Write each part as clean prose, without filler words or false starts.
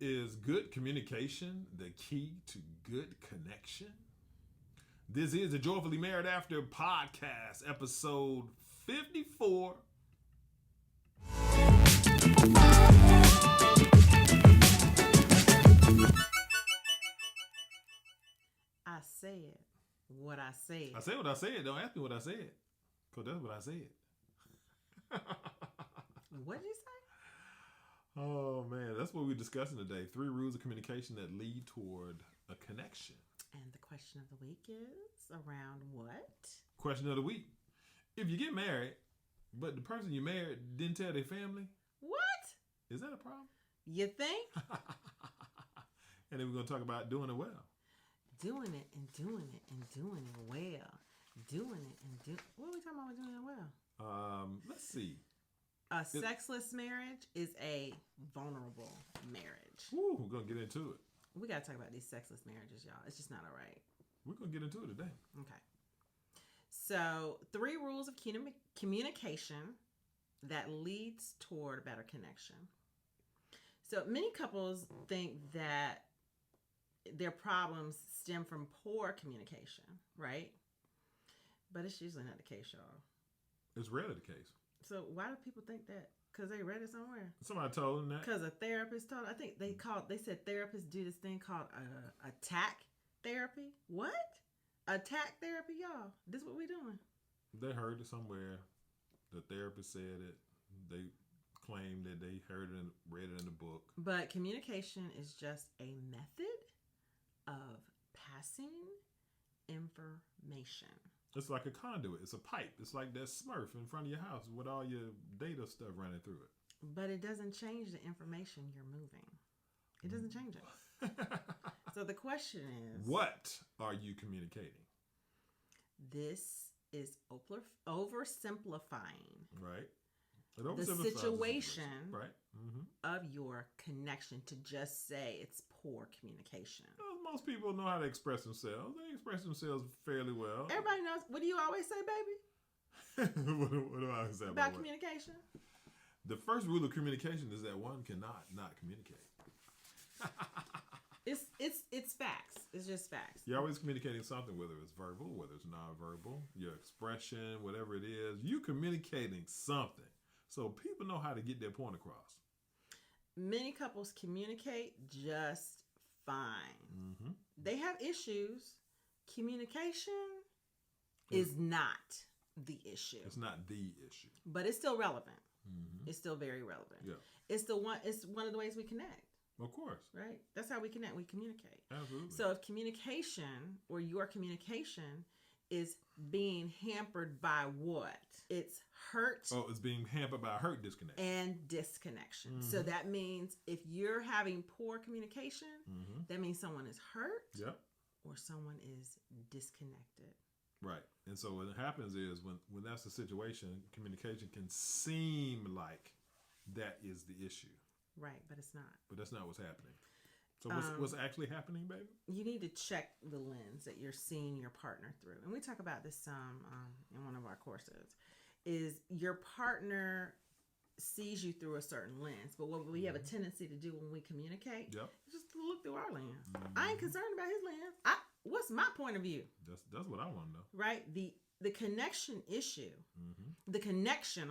Is good communication the key to good connection? This is the Joyfully Married After podcast, episode 54. I said what I said. I said what I said. Don't ask me what I said, because that's what I said. What did you say? Oh, man. That's what we're discussing today. 3 rules of communication that lead toward a connection. And the question of the week is around what? Question of the week. If you get married, but the person you married didn't tell their family, What? is that a problem? You think? And then we're going to talk about doing it well. Doing it and doing it and doing it well. Doing it and doing. What are we talking about with doing it well? Let's see. A sexless marriage is a vulnerable marriage. Woo, we're going to get into it. We got to talk about these sexless marriages, y'all. It's just not all right. We're going to get into it today. Okay. So, 3 rules of communication that leads toward a better connection. So, many couples think that their problems stem from poor communication, right? But it's usually not the case, y'all. It's rarely the case. So why do people think that? Because they read it somewhere. Somebody told them that. Because a therapist told. I think they said therapists do this thing called attack therapy. What? Attack therapy, y'all. This is what we doing. They heard it somewhere. The therapist said it. They claimed that they heard it and read it in the book. But communication is just a method of passing information. It's like a conduit. It's a pipe. It's like that Smurf in front of your house with all your data stuff running through it. But it doesn't change the information you're moving. It doesn't change it. So the question is, what are you communicating? This is oversimplifying. Right. The situation right. of your connection to just say it's poor communication. Well, most people know how to express themselves. They express themselves fairly well. Everybody knows. What do you always say, baby? what do I always say about what? Communication? The first rule of communication is that one cannot not communicate. It's facts. It's just facts. You're always communicating something, whether it's verbal, whether it's nonverbal, your expression, whatever it is. You communicating something. So people know how to get their point across. Many couples communicate just fine. Mm-hmm. They have issues. Communication is not the issue. It's not the issue. But it's still relevant. Mm-hmm. It's still very relevant. Yeah. It's one of the ways we connect. Of course. Right? That's how we connect. We communicate. Absolutely. So if communication or your communication is being hampered by what? It's hurt. Oh, it's being hampered by hurt, disconnection. And disconnection. Mm-hmm. So that means if you're having poor communication, mm-hmm. that means someone is hurt. Yep. Or someone is disconnected. Right. And so what happens is when that's the situation, communication can seem like that is the issue. Right, but it's not. But that's not what's happening. So what's actually happening, baby? You need to check the lens that you're seeing your partner through. And we talk about this in one of our courses. Is your partner sees you through a certain lens. But what we have a tendency to do when we communicate is just to look through our lens. Mm-hmm. I ain't concerned about his lens. What's my point of view? That's what I want to know. Right? The connection issue, the connection,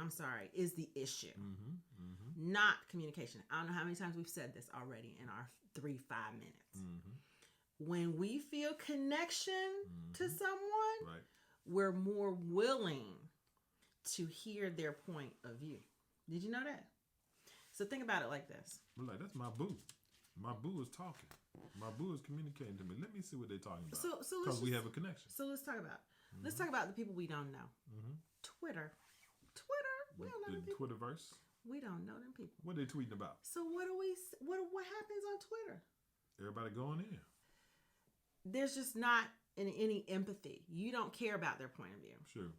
is the issue. Mm-hmm. Mm-hmm. Not communication. I don't know how many times we've said this already in our 3-5 minutes. Mm-hmm. When we feel connection to someone, we're more willing to hear their point of view. Did you know that? So think about it like this. Like, that's my boo. My boo is talking. My boo is communicating to me. Let me see what they're talking about. So because we have a connection. So let's talk about. Let's talk about the people we don't know. Mm-hmm. Twitter. We don't know them people. Twitterverse. We don't know them people. What are they tweeting about? So what happens on Twitter? Everybody going in. There's just not any empathy. You don't care about their point of view. Sure.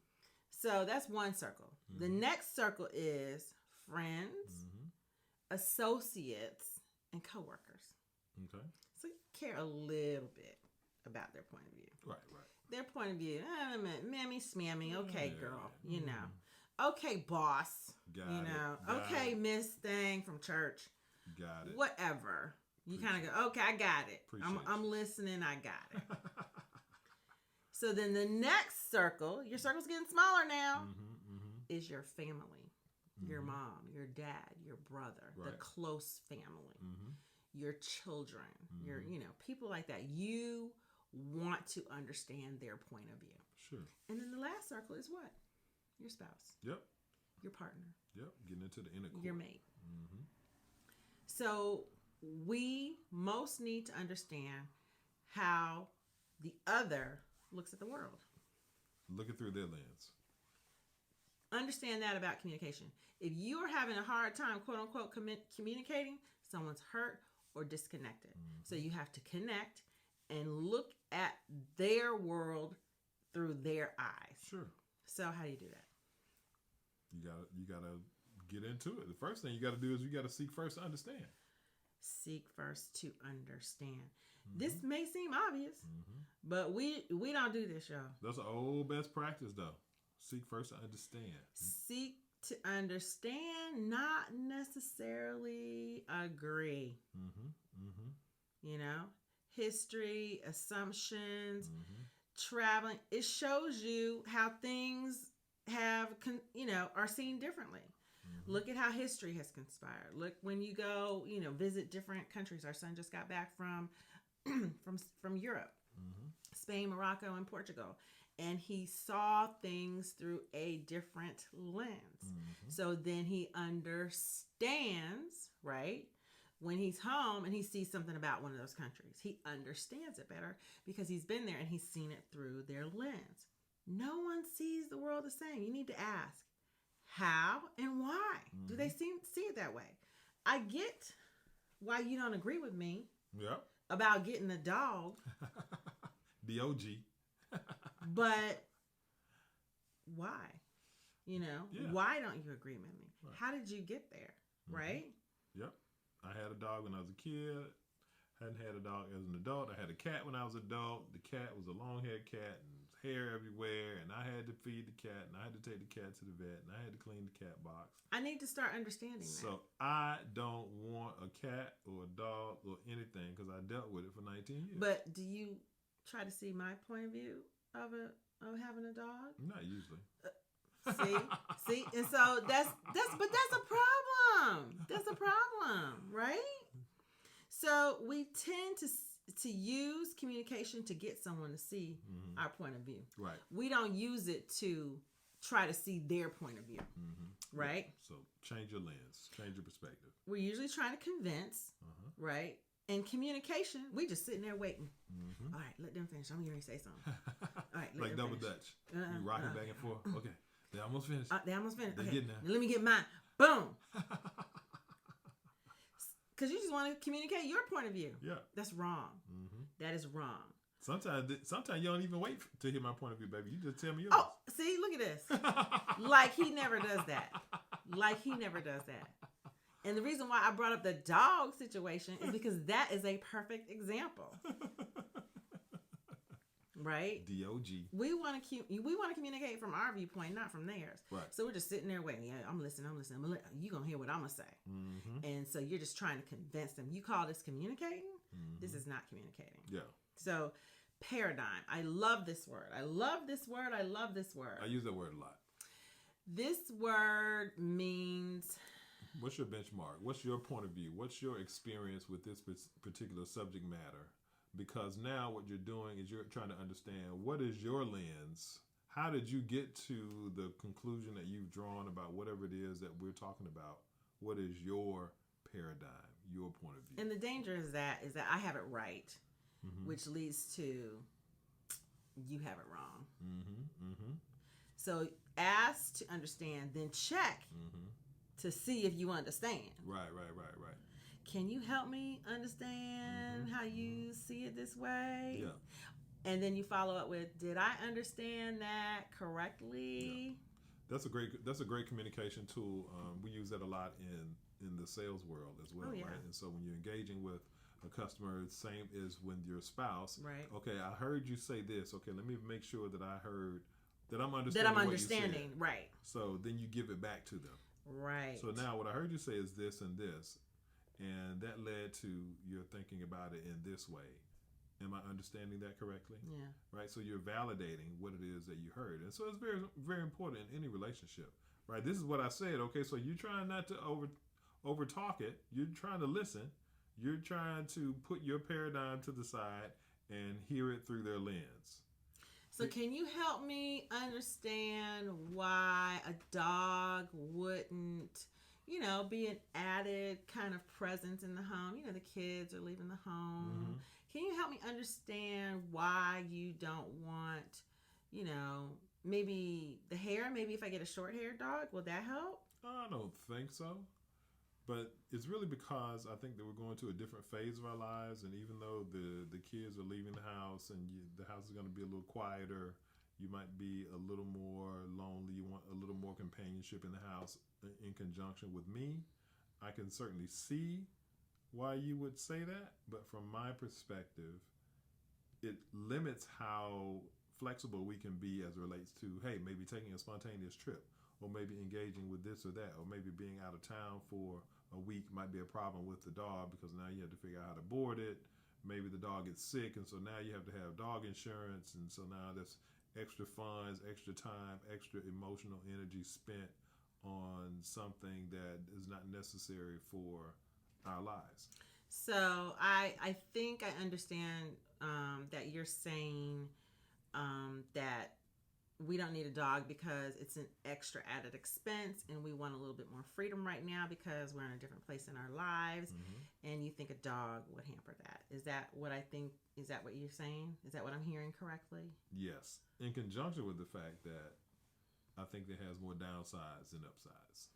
So that's one circle. Mm-hmm. The next circle is friends, associates, and coworkers. Okay. So you care a little bit about their point of view. Right. Their point of view, mammy smammy, okay, girl, you know. Okay, boss, Got you know. Got okay, it. Miss Thing from church. Got it. Whatever. You kind of go, okay, I got it. I'm listening. I got it. So then the next circle, your circle's getting smaller now, is your family, your mom, your dad, your brother, the close family, your children, your, people like that. You want to understand their point of view. Sure. And then the last circle is what? Your spouse. Yep. Your partner. Yep. Getting into the inner core. Your mate. So we most need to understand how the other looks at the world. Looking through their lens. Understand that about communication. If you are having a hard time, quote unquote, communicating, someone's hurt or disconnected. So you have to connect and look at their world through their eyes. Sure. So how do you do that? You gotta get into it. The first thing you gotta do is you gotta seek first to understand. Seek first to understand. This may seem obvious, but we don't do this, y'all. That's an old best practice, though. Seek first to understand. Seek to understand, not necessarily agree. History, assumptions, traveling. It shows you how things are seen differently. Look at how history has conspired. Look, when you go, visit different countries. Our son just got back from Europe, Spain, Morocco, and Portugal. And he saw things through a different lens. So then he understands, right? When he's home and he sees something about one of those countries, he understands it better because he's been there and he's seen it through their lens. No one sees the world the same. You need to ask, how and why do they see it that way? I get why you don't agree with me about getting a dog. The OG. But why? Why don't you agree with me? Right. How did you get there? Right? Yep. I had a dog when I was a kid. Hadn't had a dog as an adult. I had a cat when I was an adult. The cat was a long-haired cat and hair everywhere, and I had to feed the cat, and I had to take the cat to the vet, and I had to clean the cat box. I need to start understanding that. So I don't want a cat or a dog or anything because I dealt with it for 19 years. But do you try to see my point of view of having a dog? Not usually. See, and so that's a problem. That's a problem, right? So we tend to use communication to get someone to see our point of view. Right. We don't use it to try to see their point of view. Right. So change your lens, change your perspective. We're usually trying to convince, right? In communication, we just sitting there waiting. All right, let them finish. I'm going to say something. All right, like double Dutch. You rocking back and forth. Okay, they almost finished. They almost finished. They okay. getting there. Now let me get mine. Boom. Because you just want to communicate your point of view. Yeah. That's wrong. That is wrong. Sometimes you don't even wait to hear my point of view, baby. You just tell me yours. Oh, see, look at this. Like he never does that. And the reason why I brought up the dog situation is because that is a perfect example. Right? D-O-G. We want to communicate from our viewpoint, not from theirs. Right. So we're just sitting there waiting. Yeah, I'm listening. You're going to hear what I'm going to say. And so you're just trying to convince them. You call this communicating? This is not communicating. Yeah. So paradigm. I love this word. I love this word. I use that word a lot. This word means... What's your benchmark? What's your point of view? What's your experience with this particular subject matter? Because now what you're doing is you're trying to understand what is your lens? How did you get to the conclusion that you've drawn about whatever it is that we're talking about? What is your paradigm, your point of view? And the danger is that I have it right, which leads to you have it wrong. So ask to understand, then check to see if you understand. Right. Can you help me understand how you see it this way? Yeah. And then you follow up with, did I understand that correctly? Yeah. That's a great communication tool. We use that a lot in the sales world as well, right? And so when you're engaging with a customer, it's same as when your spouse. Right. Okay, I heard you say this. Okay, let me make sure that I heard that I'm understanding. What you said. Right. So then you give it back to them. Right. So now what I heard you say is this and this. and that led to your thinking about it in this way. Am I understanding that correctly? Yeah. Right. So you're validating what it is that you heard, and so it's very, very important in any relationship. Right. This is what I said. Okay. So you're trying not to over talk it. You're trying to listen. You're trying to put your paradigm to the side and hear it through their lens. So can you help me understand why a dog wouldn't, be an added kind of presence in the home? The kids are leaving the home. Mm-hmm. Can you help me understand why you don't want, maybe the hair? Maybe if I get a short-haired dog, will that help? I don't think so. But it's really because I think that we're going to a different phase of our lives, and even though the kids are leaving the house and the house is going to be a little quieter, you might be a little more lonely. You want a little more companionship in the house in conjunction with me. I can certainly see why you would say that, but from my perspective, it limits how flexible we can be as it relates to, hey, maybe taking a spontaneous trip, or maybe engaging with this or that, or maybe being out of town for a week might be a problem with the dog because now you have to figure out how to board it. Maybe the dog gets sick, and so now you have to have dog insurance, and so now there's extra funds, extra time, extra emotional energy spent on something that is not necessary for our lives. So I think I understand that you're saying that we don't need a dog because it's an extra added expense, and we want a little bit more freedom right now because we're in a different place in our lives. Mm-hmm. And you think a dog would hamper that. Is that what I think? Is that what you're saying? Is that what I'm hearing correctly? Yes, in conjunction with the fact that I think it has more downsides than upsides.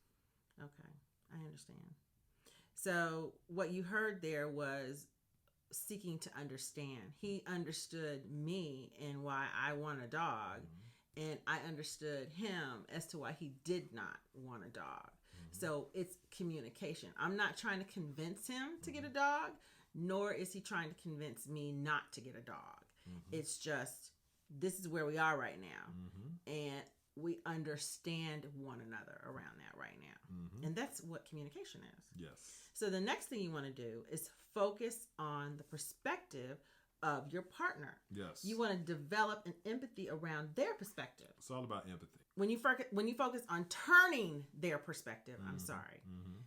Okay, I understand. So what you heard there was seeking to understand. He understood me and why I want a dog. Mm-hmm. And I understood him as to why he did not want a dog. Mm-hmm. So it's communication. I'm not trying to convince him to get a dog, nor is he trying to convince me not to get a dog. Mm-hmm. It's just, this is where we are right now. Mm-hmm. And we understand one another around that right now. Mm-hmm. And that's what communication is. Yes. So the next thing you want to do is focus on the perspective of your partner. Yes. You want to develop an empathy around their perspective. It's all about empathy. When you focus on turning their perspective, mm-hmm. I'm sorry, mm-hmm.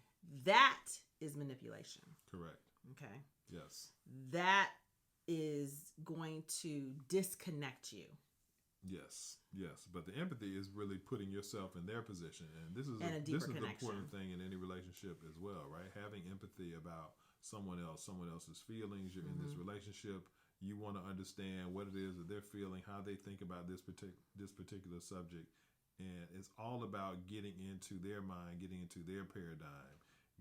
that is manipulation. Correct. Okay. Yes. That is going to disconnect you. Yes, yes, but the empathy is really putting yourself in their position, and this is a this is the important thing in any relationship as well, right? Having empathy about someone else's feelings. You're mm-hmm. in this relationship. You want to understand what it is that they're feeling, how they think about this particular subject, and it's all about getting into their mind, getting into their paradigm,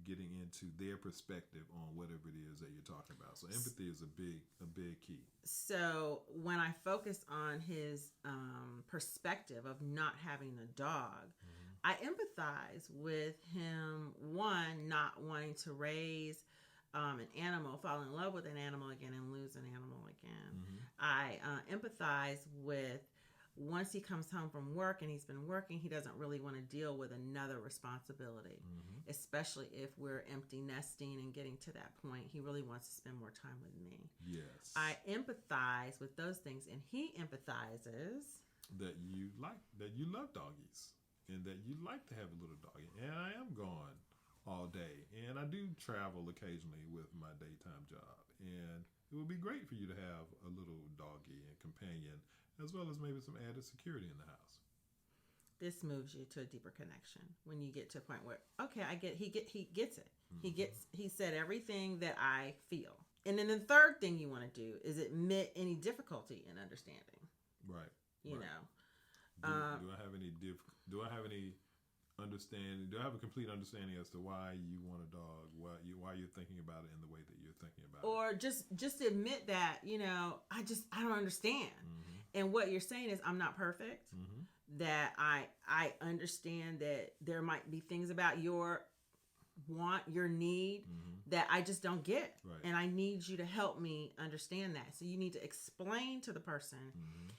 getting into their perspective on whatever it is that you're talking about. So empathy is a big key. So when I focus on his perspective of not having a dog, mm-hmm. I empathize with him, one, not wanting to raise an animal, fall in love with an animal again and lose an animal again. Mm-hmm. I empathize with, once he comes home from work and he's been working, he doesn't really want to deal with another responsibility, mm-hmm. especially if we're empty nesting and getting to that point. He really wants to spend more time with me. Yes. I empathize with those things, and he empathizes that you love doggies, and that you like to have a little doggy. And I am gone all day, and I do travel occasionally with my daytime job, and it would be great for you to have a little doggy and companion, as well as maybe some added security in the house. This moves you to a deeper connection when you get to a point where, okay, he gets it. Mm-hmm. He said everything that I feel. And then the third thing you want to do is admit any difficulty in understanding. Right. You right. know. Do I have any understanding? Do I have a complete understanding as to why you want a dog? Why you're thinking about it in the way that you're thinking about it? Or just admit that, I don't understand. Mm-hmm. And what you're saying is, I'm not perfect. Mm-hmm. That I understand that there might be things about your want, your need, mm-hmm. that I just don't get. Right. And I need you to help me understand that. So you need to explain to the person, mm-hmm.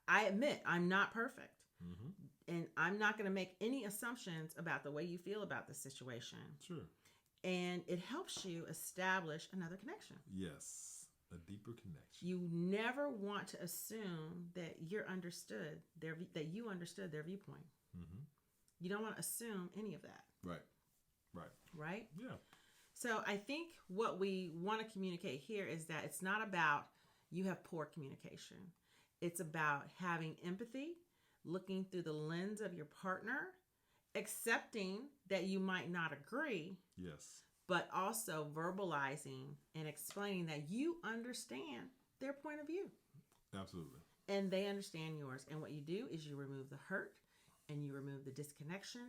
I admit I'm not perfect. Mm-hmm. And I'm not going to make any assumptions about the way you feel about the situation. Sure. And it helps you establish another connection. Yes. A deeper connection. You never want to assume that that you understood their viewpoint. Mm-hmm. You don't want to assume any of that. Right. Right. Right? Yeah. So I think what we want to communicate here is that it's not about you have poor communication. It's about having empathy, looking through the lens of your partner, accepting that you might not agree. Yes. But also verbalizing and explaining that you understand their point of view. Absolutely. And they understand yours. And what you do is you remove the hurt and you remove the disconnection.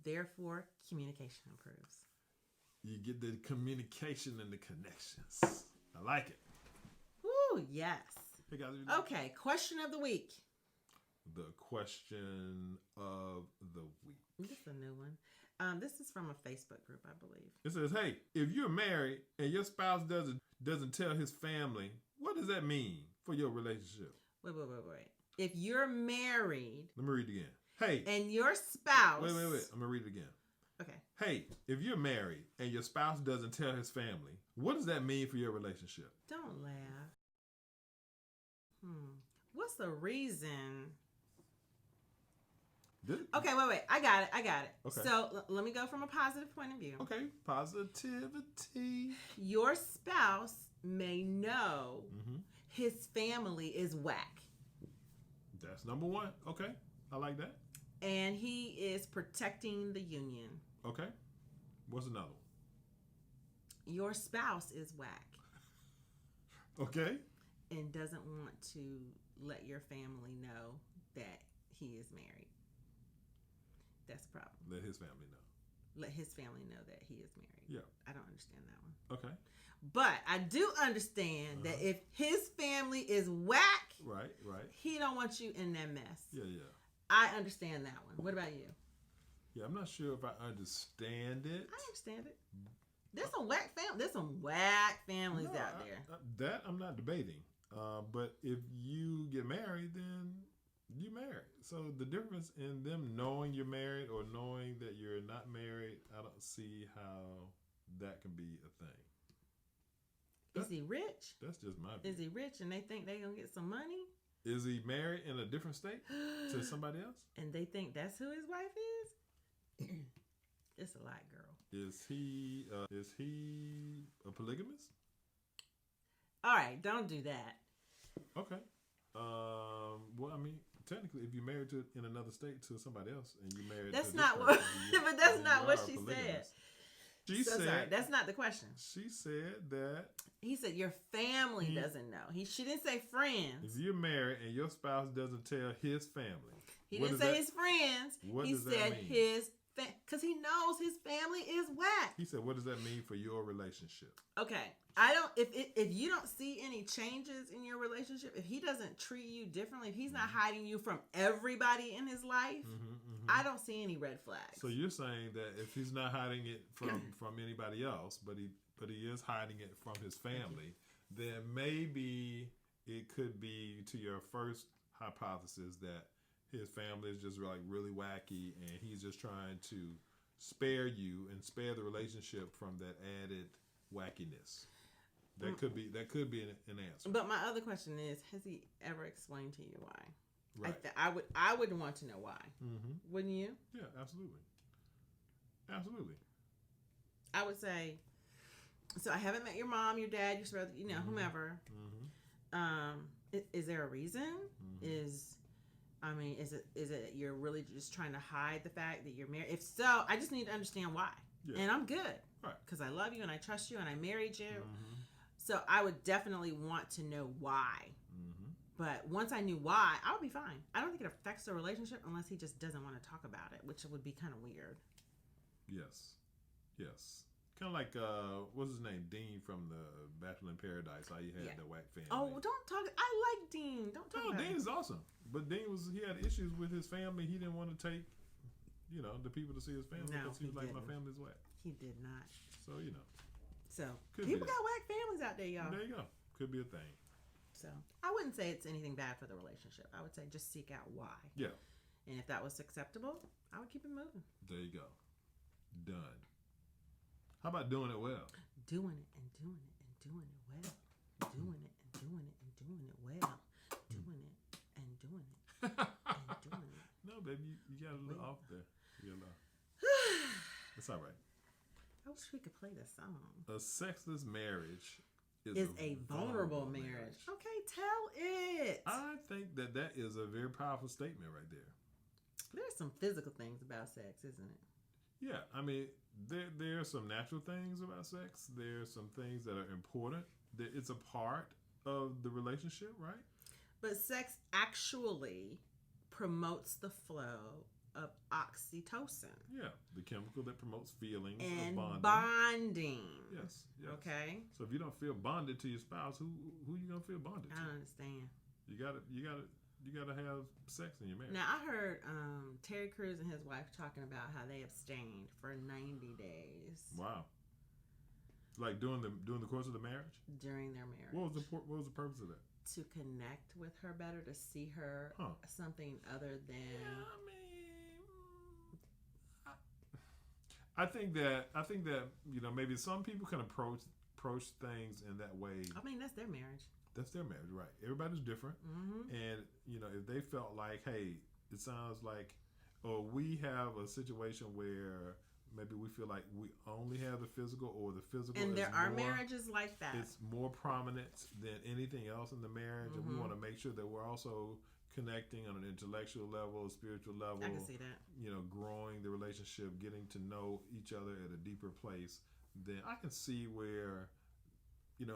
Therefore, communication improves. You get the communication and the connections. I like it. Woo, yes. Hey guys. Okay, question of the week. The question of the week. This is a new one. This is from a Facebook group, I believe. It says, "Hey, if you're married and your spouse doesn't tell his family, what does that mean for your relationship?" Wait. If you're married... Let me read it again. Hey. And your spouse... Wait. I'm going to read it again. Okay. Hey, if you're married and your spouse doesn't tell his family, what does that mean for your relationship? Don't laugh. What's the reason... Okay, wait. I got it. Okay. So let me go from a positive point of view. Okay, positivity. Your spouse may know his family is whack. That's number one. Okay, I like that. And he is protecting the union. Okay. What's another one? Your spouse is whack. Okay. And doesn't want to let your family know that he is married. That's the problem. Let his family know. Let his family know that he is married. Yeah. I don't understand that one. Okay. But I do understand that if his family is whack, right, he don't want you in that mess. Yeah. I understand that one. What about you? Yeah, I'm not sure if I understand it. I understand it. There's some whack families out there. That I'm not debating. But if you get married, then you married. So the difference in them knowing you're married or knowing that you're not married, I don't see how that can be a thing. Is he rich? That's just my view. Is he rich and they think they're going to get some money? Is he married in a different state to somebody else? And they think that's who his wife is? It's a lot, girl. Is he a polygamist? All right, don't do that. Okay. Well, I mean, technically, if you're married in another state to somebody else, and you're married, that's to not this what. person, But that's not what she said. She said, sorry, that's not the question. She said that he said your family doesn't know. She didn't say friends. If you're married and your spouse doesn't tell his family, he didn't say his friends. He said his because he knows his family is whack. He said, "What does that mean for your relationship?" Okay, I don't. If you don't see any changes in your relationship, if he doesn't treat you differently, if he's not hiding you from everybody in his life, I don't see any red flags. So you're saying that if he's not hiding it from anybody else, but he is hiding it from his family, then maybe it could be to your first hypothesis that his family is just like really wacky and he's just trying to spare you and spare the relationship from that added wackiness. That could be an answer. But my other question is, has he ever explained to you why? Right. I would want to know why. Wouldn't you? Yeah, absolutely. I would say, so I haven't met your mom, your dad, your brother, whomever. Is there a reason? Is it you're really just trying to hide the fact that you're married? If so, I just need to understand why. Yeah. And I'm good. Right. Because I love you and I trust you and I married you. So I would definitely want to know why. But once I knew why, I would be fine. I don't think it affects the relationship unless he just doesn't want to talk about it, which would be kind of weird. Yes. Kind of like, what's his name? Dean from the Bachelor in Paradise. How you had the whack family. Oh, don't talk. I like Dean. Don't talk about Dean is awesome. But Dean he had issues with his family. He didn't want to take, the people to see his family because he was like, my family's whack. He did not. So, So, people got whack families out there, y'all. There you go. Could be a thing. So, I wouldn't say it's anything bad for the relationship. I would say just seek out why. Yeah. And if that was acceptable, I would keep it moving. There you go. Done. How about doing it well? Doing it and doing it and doing it well. Doing it and doing it and doing it well. Doing it and doing it and doing it. No, baby, you got a little off there. You got a little. It's all right. I wish we could play this song. A sexless marriage is a vulnerable marriage. Okay, tell it. I think that is a very powerful statement right there. There's some physical things about sex, isn't it? Yeah, I mean, there are some natural things about sex. There are some things that are important. It's a part of the relationship, right? But sex actually promotes the flow of oxytocin. Yeah, the chemical that promotes feelings and of bonding. Yes. Okay. So if you don't feel bonded to your spouse, who you gonna feel bonded to? I don't understand. You gotta have sex in your marriage. Now I heard Terry Crews and his wife talking about how they abstained for 90 days. Wow. Like during the course of the marriage? During their marriage. What was the purpose of that? To connect with her better, to see her something other than. Yeah, I think that maybe some people can approach things in that way. I mean, that's their marriage. That's their marriage, right? Everybody's different, and if they felt like, hey, it sounds like, or we have a situation where maybe we feel like we only have the physical, or the physical, and there are marriages like that. It's more prominent than anything else in the marriage, and we want to make sure that we're also connecting on an intellectual level, a spiritual level. I can see that. Growing the relationship, getting to know each other at a deeper place. Then I can see where,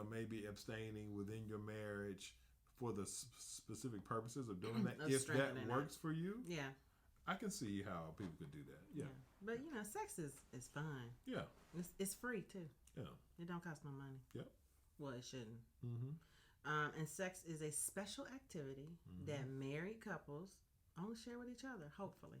maybe abstaining within your marriage for the specific purposes of doing that. If that works for you, yeah, I can see how people could do that. Yeah. But sex is fun. Yeah. It's free too. Yeah. It don't cost no money. Yep. Well, it shouldn't. And sex is a special activity that married couples only share with each other, hopefully.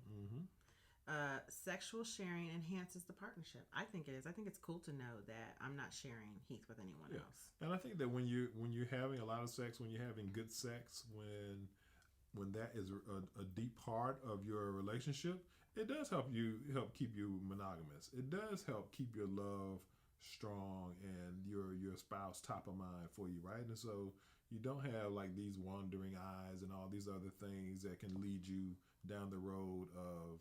Sexual sharing enhances the partnership. I think it is. I think it's cool to know that I'm not sharing Heath with anyone else. And I think that when you're having a lot of sex, when you're having good sex, when that is a deep part of your relationship, it does help keep you monogamous. It does help keep your love strong and your spouse top of mind for you, right? And so you don't have like these wandering eyes and all these other things that can lead you down the road of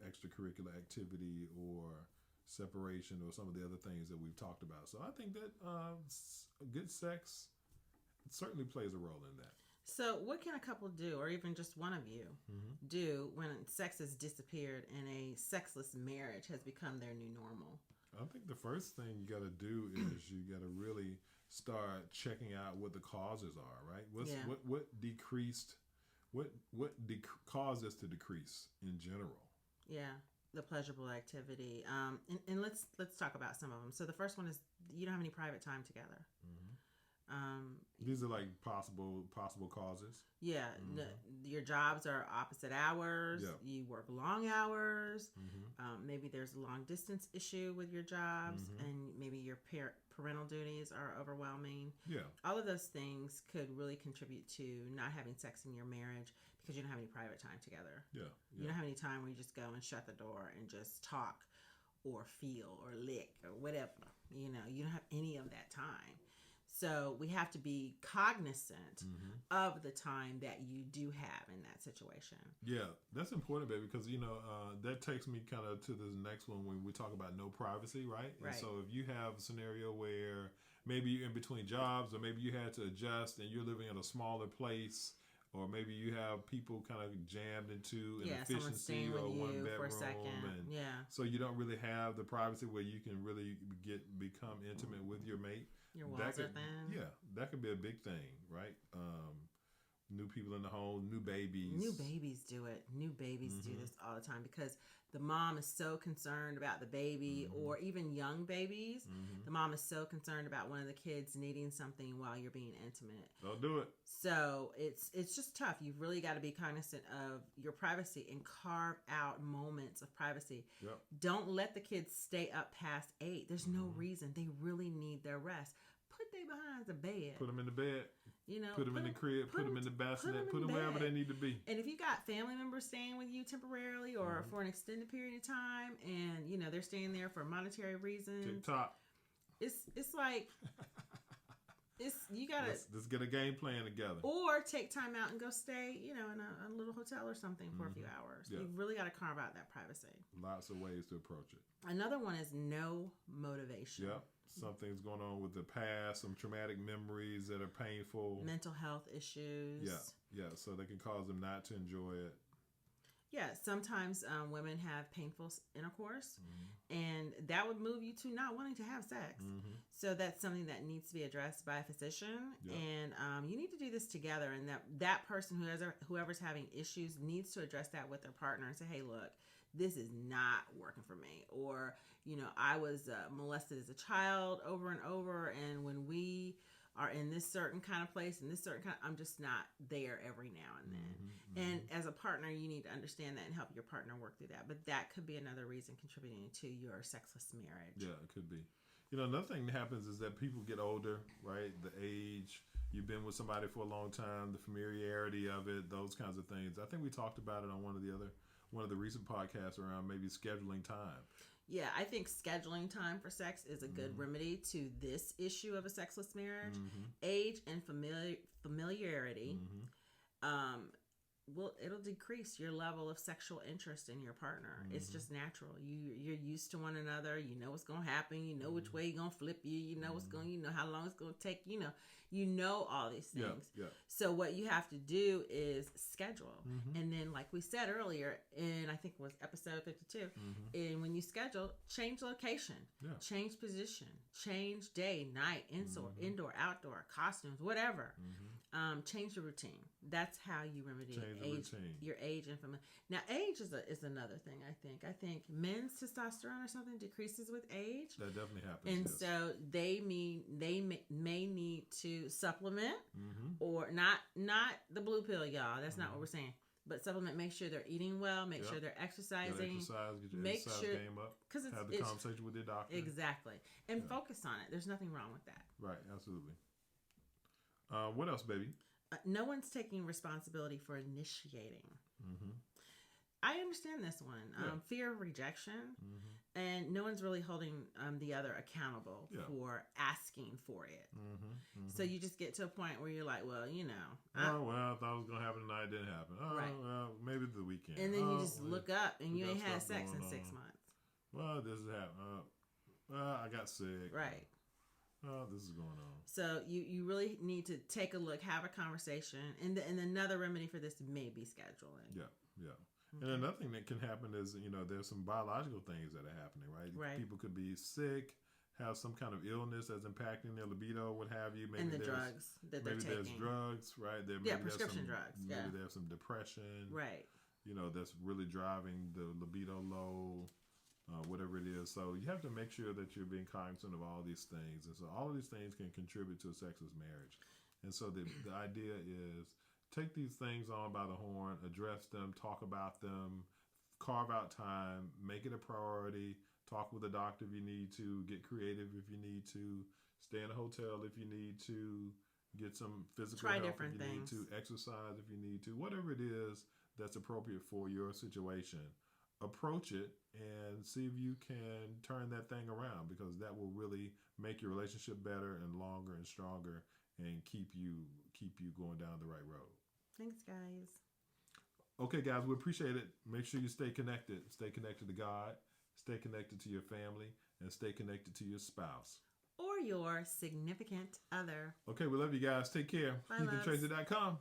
extracurricular activity or separation or some of the other things that we've talked about. So I think that good sex certainly plays a role in that. So what can a couple do, or even just one of you do, when sex has disappeared and a sexless marriage has become their new normal? I think the first thing you got to do is you got to really start checking out what the causes are, right? What decreased, what caused us to decrease in general? Yeah, the pleasurable activity. And let's talk about some of them. So the first one is you don't have any private time together. These are like possible causes. Yeah, your jobs are opposite hours. Yep. You work long hours. Maybe there's a long distance issue with your jobs, and maybe your parental duties are overwhelming. Yeah, all of those things could really contribute to not having sex in your marriage because you don't have any private time together. Yeah, you don't have any time where you just go and shut the door and just talk or feel or lick or whatever. You don't have any of that time. So we have to be cognizant of the time that you do have in that situation. Yeah, that's important, baby, because, that takes me kind of to the next one when we talk about no privacy, right? Right. And so if you have a scenario where maybe you're in between jobs or maybe you had to adjust and you're living in a smaller place, or maybe you have people kind of jammed into an efficiency or one bedroom. For a second. And so you don't really have the privacy where you can really become intimate with your mate. Your walls are thin. Yeah, that could be a big thing, right? New people in the home, new babies. New babies do it. New babies do this all the time because the mom is so concerned about the baby, or even young babies. The mom is so concerned about one of the kids needing something while you're being intimate. Don't do it. So it's just tough. You've really got to be cognizant of your privacy and carve out moments of privacy. Yep. Don't let the kids stay up past 8. There's no reason. They really need their rest. Put them behind the bed. Put them in the bed. Put them in the crib, put them in the bassinet, put them wherever they need to be. And if you got family members staying with you temporarily or for an extended period of time, and they're staying there for monetary reasons, TikTok. It's like you gotta let's get a game plan together, or take time out and go stay, in a little hotel or something for a few hours. You really got to carve out that privacy. Lots of ways to approach it. Another one is no motivation. Yep. Something's going on with the past, some traumatic memories that are painful. Mental health issues. Yeah. So they can cause them not to enjoy it. Yeah, sometimes women have painful intercourse, and that would move you to not wanting to have sex. So that's something that needs to be addressed by a physician, and you need to do this together. And that person whoever's having issues needs to address that with their partner and say, "Hey, look, this is not working for me," or I was molested as a child over and over, and when we are in this certain kind of place, I'm just not there every now and then. And as a partner, you need to understand that and help your partner work through that. But that could be another reason contributing to your sexless marriage. Yeah, it could be. Another thing that happens is that people get older, right? The age, you've been with somebody for a long time, the familiarity of it, those kinds of things. I think we talked about it on one of the recent podcasts around maybe scheduling time. Yeah, I think scheduling time for sex is a good remedy to this issue of a sexless marriage. Age and familiarity, it'll decrease your level of sexual interest in your partner. It's just natural. You're used to one another. You know what's gonna happen. You know which way you're gonna flip you. You know what's going. You know how long it's gonna take. You know all these things. Yeah. So what you have to do is schedule, and then like we said earlier, in I think it was episode 52, and when you schedule, change location, change position, change day, night, indoor, outdoor, costumes, whatever. Change the routine. That's how you remedy your age and family. Now, age is another thing. I think men's testosterone or something decreases with age. That definitely happens. And so they may need to supplement, or not the blue pill, y'all. That's not what we're saying. But supplement. Make sure they're eating well. Make sure they're exercising. Get your exercise game up. Have the conversation with your doctor. Exactly, and focus on it. There's nothing wrong with that. Right. Absolutely. What else, baby? No one's taking responsibility for initiating. I understand this one. Fear of rejection, and no one's really holding the other accountable for asking for it. So you just get to a point where you're like, well, I thought it was gonna happen tonight. It didn't happen. Well, maybe the weekend. And then you just look up and you ain't had sex in 6 months. Well, this is happening. I got sick. Right. Oh, this is going on. So you really need to take a look, have a conversation, and another remedy for this may be scheduling. Yeah. Okay. And another thing that can happen is, there's some biological things that are happening, right? People could be sick, have some kind of illness that's impacting their libido, what have you. Maybe and the drugs that they're taking. Maybe there's drugs, right? Prescription drugs. Maybe there's some depression. Right. That's really driving the libido low. Whatever it is. So you have to make sure that you're being cognizant of all these things. And so all of these things can contribute to a sexless marriage. And so the idea is take these things on by the horn, address them, talk about them, carve out time, make it a priority, talk with a doctor if you need to, get creative if you need to, stay in a hotel if you need to, get some physical help if you need to, exercise if you need to, whatever it is that's appropriate for your situation. Approach it and see if you can turn that thing around, because that will really make your relationship better and longer and stronger and keep you going down the right road. Thanks, guys. Okay, guys, we appreciate it. Make sure you stay connected. Stay connected to God, stay connected to your family, and stay connected to your spouse. Or your significant other. Okay, we love you guys. Take care. Bye, HeathandTracy.com.